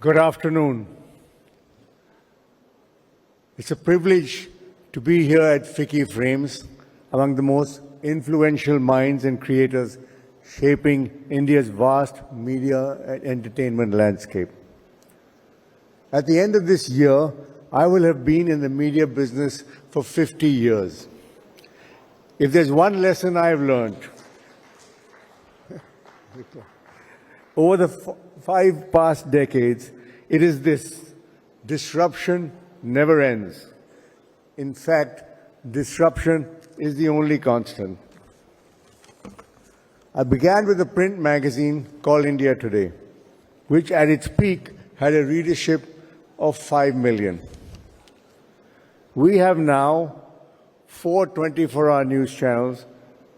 Good afternoon. It's a privilege to be here at FICCI Frames, among the most influential minds and creators shaping India's vast media and entertainment landscape. At the end of this year, I will have been in the media business for 50 years. If there's one lesson I've learned over the 5 past decades, it is this: disruption never ends. In fact, disruption is the only constant. I began with a print magazine called India Today, which at its peak had a readership of 5 million. We have now 4 24-hour news channels,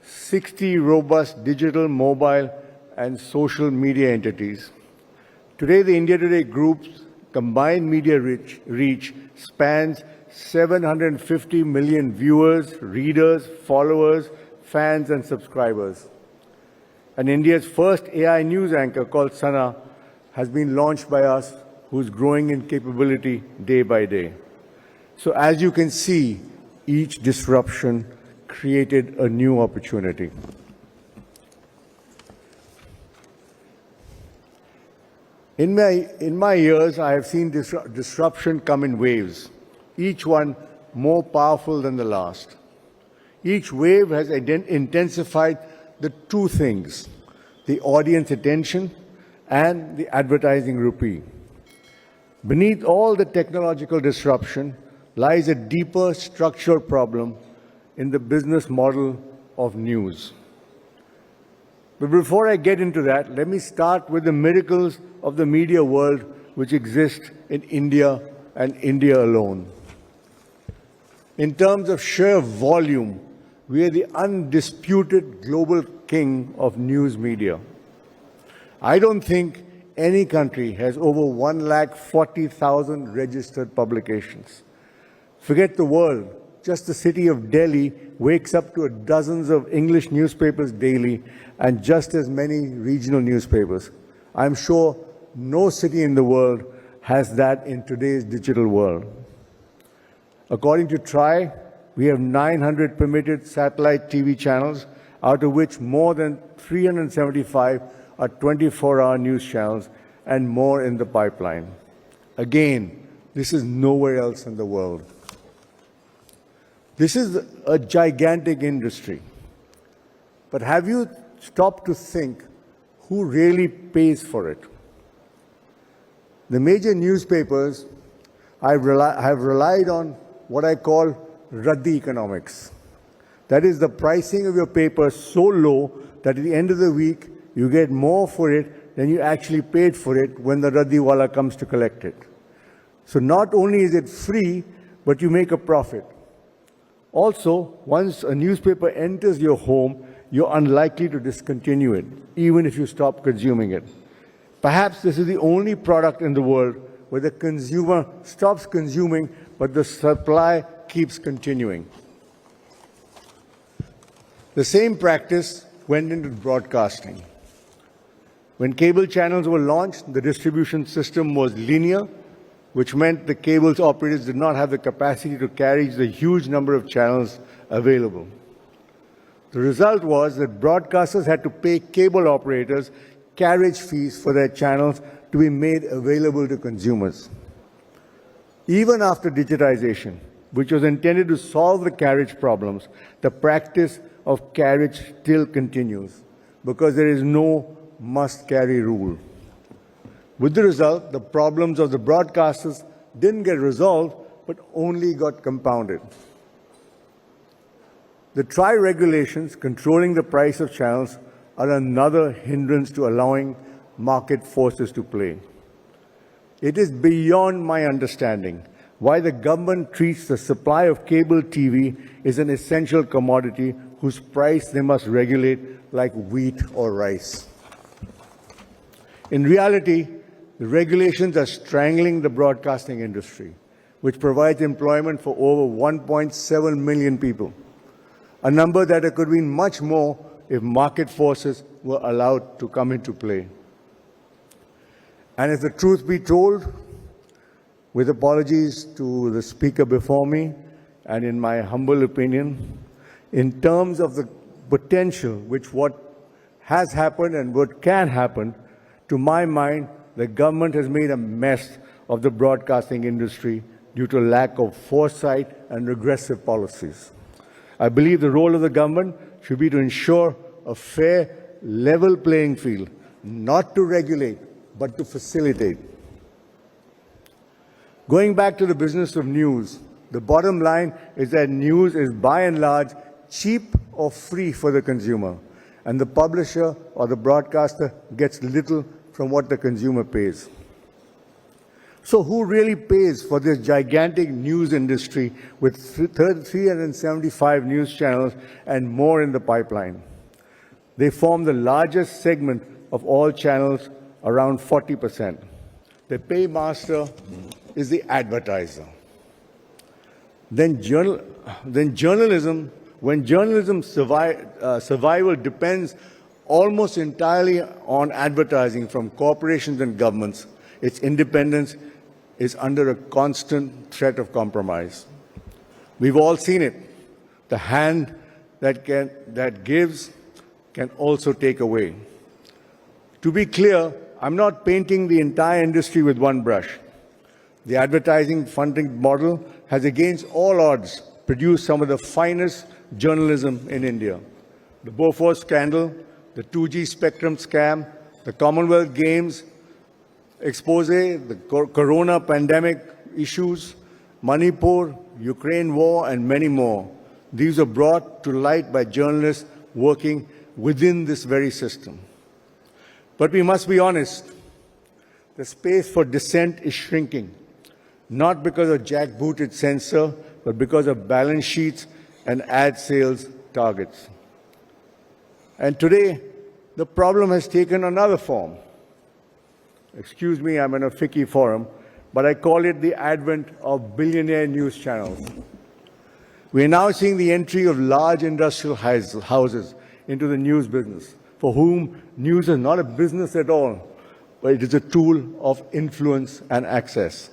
60 robust digital, mobile, and social media entities. Today, the India Today Group's combined media reach spans 750 million viewers, readers, followers, fans, and subscribers. And India's first AI news anchor, called Sana, has been launched by us, who's growing in capability day by day. So as you can see, each disruption created a new opportunity. In my years, I have seen disruption come in waves, each one more powerful than the last. Each wave has intensified the two things: the audience attention and the advertising rupee. Beneath all the technological disruption lies a deeper structural problem in the business model of news. But before I get into that, let me start with the miracles of the media world which exist in India and India alone. In terms of sheer volume, we are the undisputed global king of news media. I don't think any country has over 140,000 registered publications. Forget the world. Just the city of Delhi wakes up to dozens of English newspapers daily and just as many regional newspapers. I'm sure no city in the world has that in today's digital world. According to TRI, we have 900 permitted satellite TV channels, out of which more than 375 are 24-hour news channels and more in the pipeline. Again, this is nowhere else in the world. This is a gigantic industry. But have you stopped to think who really pays for it? The major newspapers have relied on what I call Raddi economics. That is the pricing of your paper so low that at the end of the week, you get more for it than you actually paid for it when the Raddi wala comes to collect it. So not only is it free, but you make a profit. Also, once a newspaper enters your home, you're unlikely to discontinue it, even if you stop consuming it. Perhaps this is the only product in the world where the consumer stops consuming, but the supply keeps continuing. The same practice went into broadcasting. When cable channels were launched, the distribution system was linear, which meant the cables operators did not have the capacity to carry the huge number of channels available. The result was that broadcasters had to pay cable operators carriage fees for their channels to be made available to consumers. Even after digitization, which was intended to solve the carriage problems, the practice of carriage still continues because there is no must-carry rule. With the result, the problems of the broadcasters didn't get resolved, but only got compounded. The TRI regulations controlling the price of channels are another hindrance to allowing market forces to play. It is beyond my understanding why the government treats the supply of cable TV as an essential commodity whose price they must regulate like wheat or rice. In reality, the regulations are strangling the broadcasting industry, which provides employment for over 1.7 million people, a number that could have been much more if market forces were allowed to come into play. And if the truth be told, with apologies to the speaker before me, and in my humble opinion, in terms of the potential which what has happened and what can happen, to my mind, the government has made a mess of the broadcasting industry due to lack of foresight and regressive policies. I believe the role of the government should be to ensure a fair, level playing field, not to regulate, but to facilitate. Going back to the business of news, the bottom line is that news is by and large cheap or free for the consumer, and the publisher or the broadcaster gets little from what the consumer pays. So who really pays for this gigantic news industry with 375 news channels and more in the pipeline? They form the largest segment of all channels, around 40%. The paymaster is the advertiser. Then journalism, when journalism's survival depends almost entirely on advertising from corporations and governments, its independence is under a constant threat of compromise. We've all seen it. The hand that gives can also take away. To be clear, I'm not painting the entire industry with one brush. The advertising funding model has, against all odds, produced some of the finest journalism in India. The Bofors scandal, the 2G spectrum scam, the Commonwealth Games expose, the corona pandemic issues, Manipur, Ukraine war, and many more. These are brought to light by journalists working within this very system. But we must be honest, the space for dissent is shrinking, not because of jackbooted censor, but because of balance sheets and ad sales targets. And today, the problem has taken another form. Excuse me, I'm in a FICCI forum, but I call it the advent of billionaire news channels. We are now seeing the entry of large industrial houses into the news business, for whom news is not a business at all, but it is a tool of influence and access.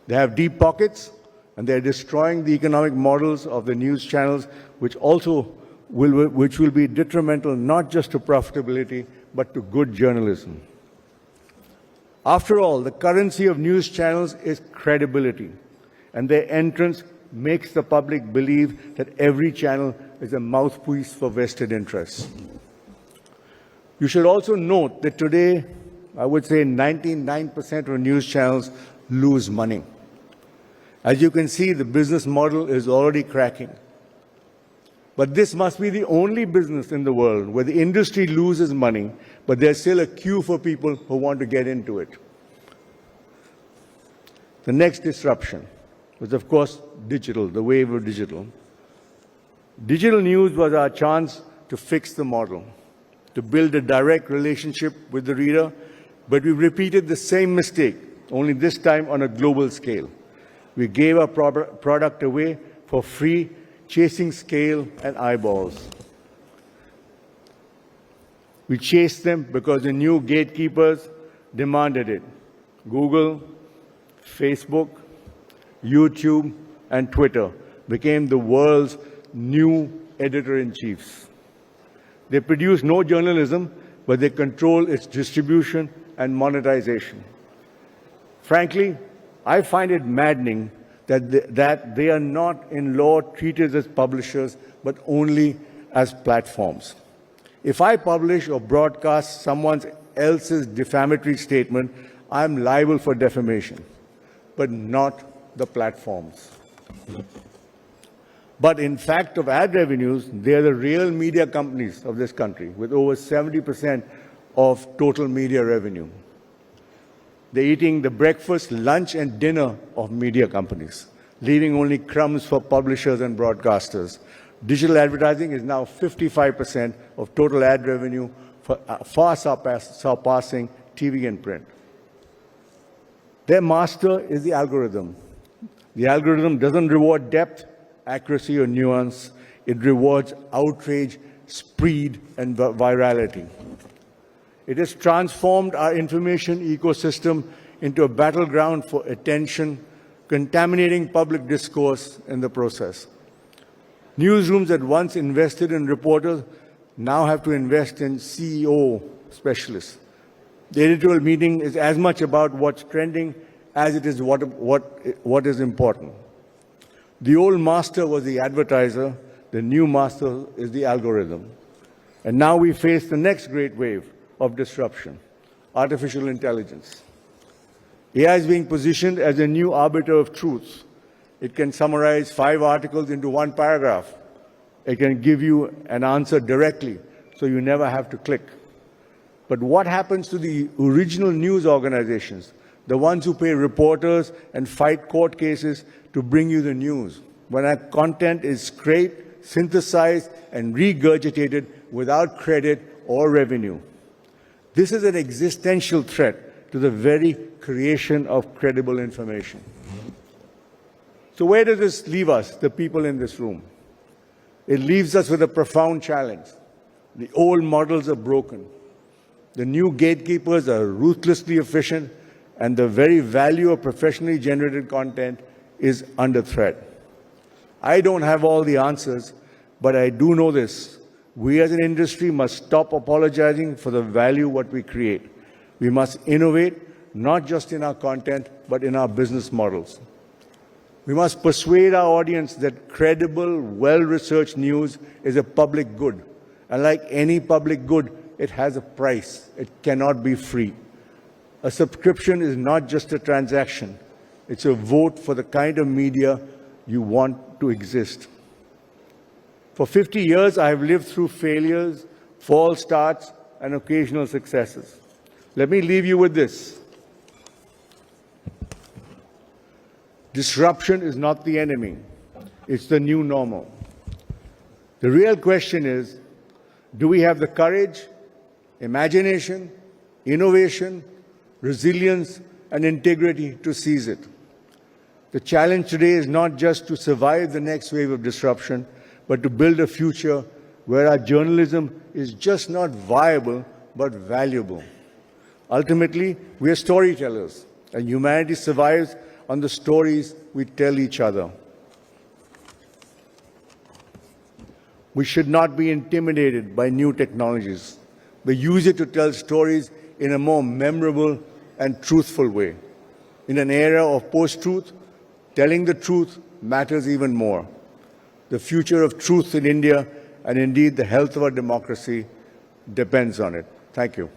They have deep pockets, and they are destroying the economic models of the news channels, which will be detrimental not just to profitability, but to good journalism. After all, the currency of news channels is credibility, and their entrance makes the public believe that every channel is a mouthpiece for vested interests. You should also note that today, I would say 99% of news channels lose money. As you can see, the business model is already cracking. But this must be the only business in the world where the industry loses money, but there's still a queue for people who want to get into it. The next disruption was, of course, digital, the wave of digital. Digital news was our chance to fix the model, to build a direct relationship with the reader, but we repeated the same mistake, only this time on a global scale. We gave our product away for free, chasing scale and eyeballs. We chased them because the new gatekeepers demanded it. Google, Facebook, YouTube, and Twitter became the world's new editor-in-chiefs. They produce no journalism, but they control its distribution and monetization. Frankly, I find it maddening that they are not in law treated as publishers, but only as platforms. If I publish or broadcast someone else's defamatory statement, I'm liable for defamation, but not the platforms. But in fact of ad revenues, they are the real media companies of this country, with over 70% of total media revenue. They're eating the breakfast, lunch, and dinner of media companies, leaving only crumbs for publishers and broadcasters. Digital advertising is now 55% of total ad revenue, far surpassing TV and print. Their master is the algorithm. The algorithm doesn't reward depth, accuracy, or nuance. It rewards outrage, speed, and virality. It has transformed our information ecosystem into a battleground for attention, contaminating public discourse in the process. Newsrooms that once invested in reporters now have to invest in CEO specialists. The editorial meeting is as much about what's trending as it is what is important. The old master was the advertiser, the new master is the algorithm. And now we face the next great wave of disruption, artificial intelligence. AI is being positioned as a new arbiter of truth. It can summarize 5 articles into 1 paragraph. It can give you an answer directly, so you never have to click. But what happens to the original news organizations, the ones who pay reporters and fight court cases to bring you the news, when our content is scraped, synthesized, and regurgitated without credit or revenue? This is an existential threat to the very creation of credible information. So where does this leave us, the people in this room? It leaves us with a profound challenge. The old models are broken. The new gatekeepers are ruthlessly efficient, and the very value of professionally generated content is under threat. I don't have all the answers, but I do know this. We as an industry must stop apologizing for the value what we create. We must innovate, not just in our content, but in our business models. We must persuade our audience that credible, well-researched news is a public good. And like any public good, it has a price. It cannot be free. A subscription is not just a transaction. It's a vote for the kind of media you want to exist. For 50 years, I have lived through failures, false starts, and occasional successes. Let me leave you with this. Disruption is not the enemy. It's the new normal. The real question is, do we have the courage, imagination, innovation, resilience, and integrity to seize it? The challenge today is not just to survive the next wave of disruption, but to build a future where our journalism is just not viable, but valuable. Ultimately, we are storytellers, and humanity survives on the stories we tell each other. We should not be intimidated by new technologies, but use it to tell stories in a more memorable and truthful way. In an era of post-truth, telling the truth matters even more. The future of truth in India, and indeed the health of our democracy, depends on it. Thank you.